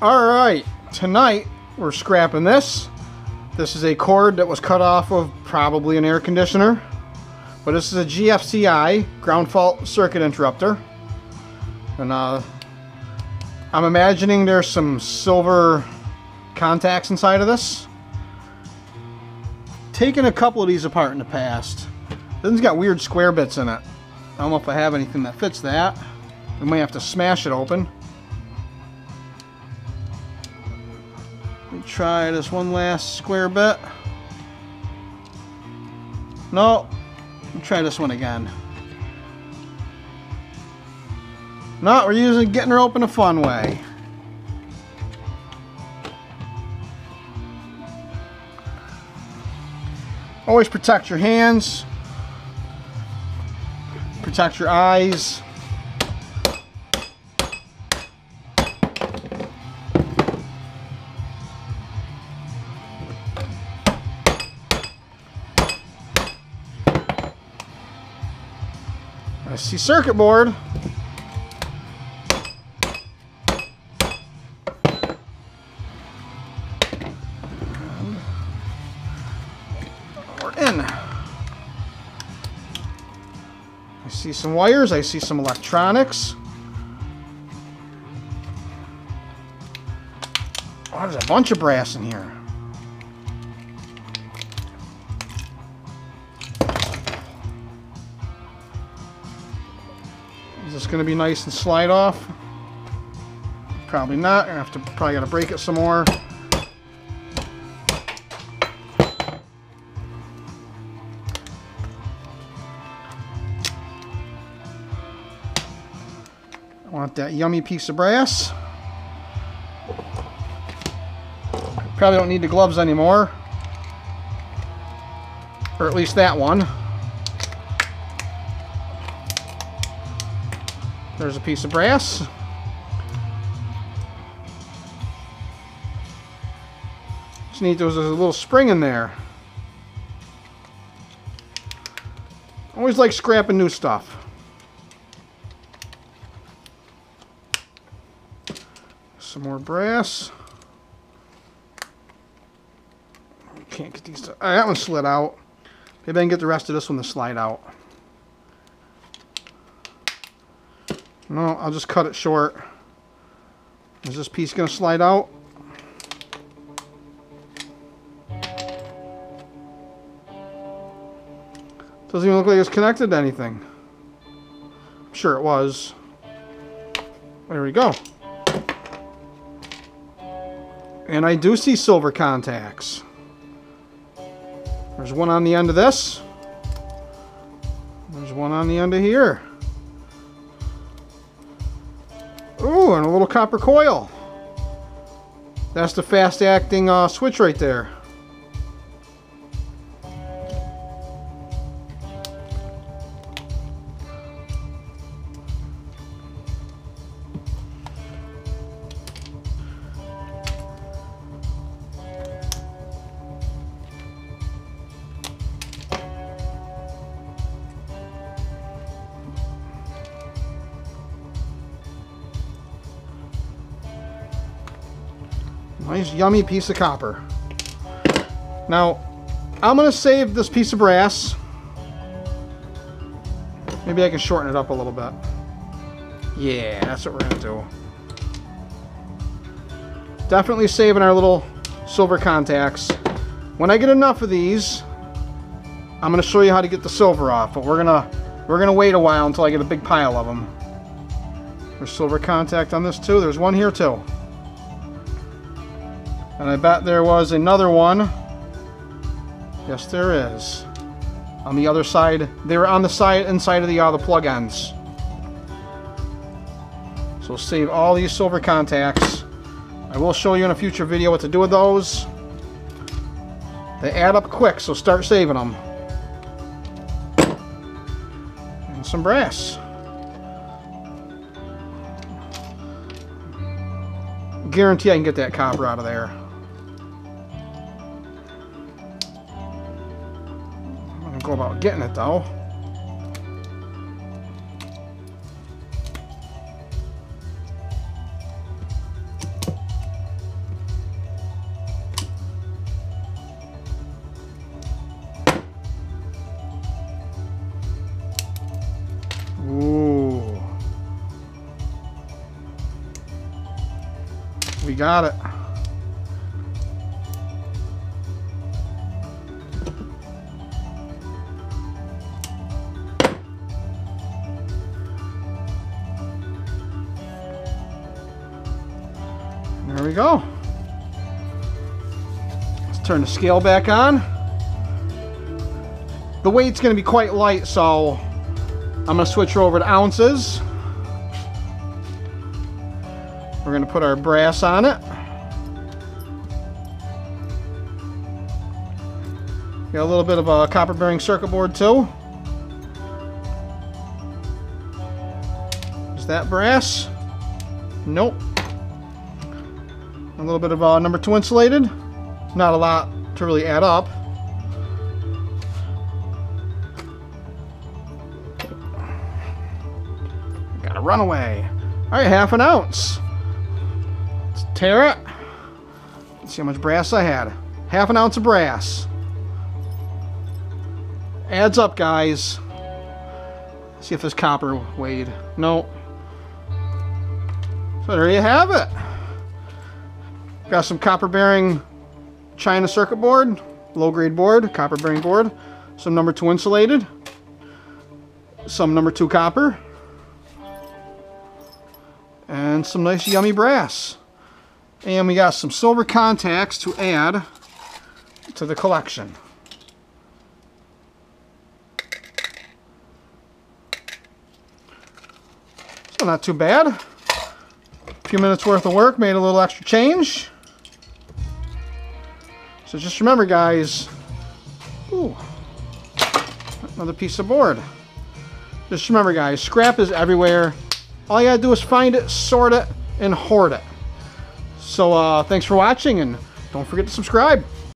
Alright, tonight we're scrapping this. This is a cord that was cut off of probably an air conditioner. But this is a GFCI, ground fault circuit interrupter. And I'm imagining there's some silver contacts inside of this. Taken a couple of these apart in the past. This one's got weird square bits in it. I don't know if I have anything that fits that. We might have to smash it open. Let me try this one last square bit. No. Let me try this one again. No, we're getting her open a fun way. Always protect your hands. Protect your eyes. I see circuit board. And we're in. I see some wires. I see some electronics. Oh, there's a bunch of brass in here. Is this going to be nice and slide off? Probably not. Probably got to break it some more. I want that yummy piece of brass. Probably don't need the gloves anymore. Or at least that one. There's a piece of brass. Just neat, there's a little spring in there. Always like scrapping new stuff. Some more brass. Can't get these. That one slid out. Maybe I can get the rest of this one to slide out. No, I'll just cut it short. Is this piece going to slide out? Doesn't even look like it's connected to anything. I'm sure it was. There we go. And I do see silver contacts. There's one on the end of this. There's one on the end of here. Ooh, and a little copper coil. That's the fast-acting switch right there. Nice yummy piece of copper. Now, I'm going to save this piece of brass. Maybe I can shorten it up a little bit. Yeah, that's what we're going to do. Definitely saving our little silver contacts. When I get enough of these, I'm going to show you how to get the silver off. But we're gonna wait a while until I get a big pile of them. There's silver contact on this too. There's one here too. And I bet there was another one. Yes, there is. On the other side. They were on the side inside of the plug ends. So save all these silver contacts. I will show you in a future video what to do with those. They add up quick, so start saving them. And some brass. Guarantee I can get that copper out of there. Go about getting it though. We got it. There we go. Let's turn the scale back on. The weight's going to be quite light, so I'm going to switch over to ounces. We're going to put our brass on it. Got a little bit of a copper bearing circuit board too. Is that brass? Nope. A little bit of number 2 insulated. Not a lot to really add up. Got a runaway. All right, half an ounce. Let's tear it. Let's see how much brass I had. Half an ounce of brass. Adds up, guys. Let's see if this copper weighed. No. So there you have it. Got some copper bearing China circuit board, low grade board, copper bearing board, some number 2 insulated, some number 2 copper, and some nice yummy brass. And we got some silver contacts to add to the collection. So not too bad. A few minutes worth of work, made a little extra change. So just remember, guys, ooh, another piece of board. Just remember, guys, scrap is everywhere. All you gotta do is find it, sort it, and hoard it. So thanks for watching, and don't forget to subscribe.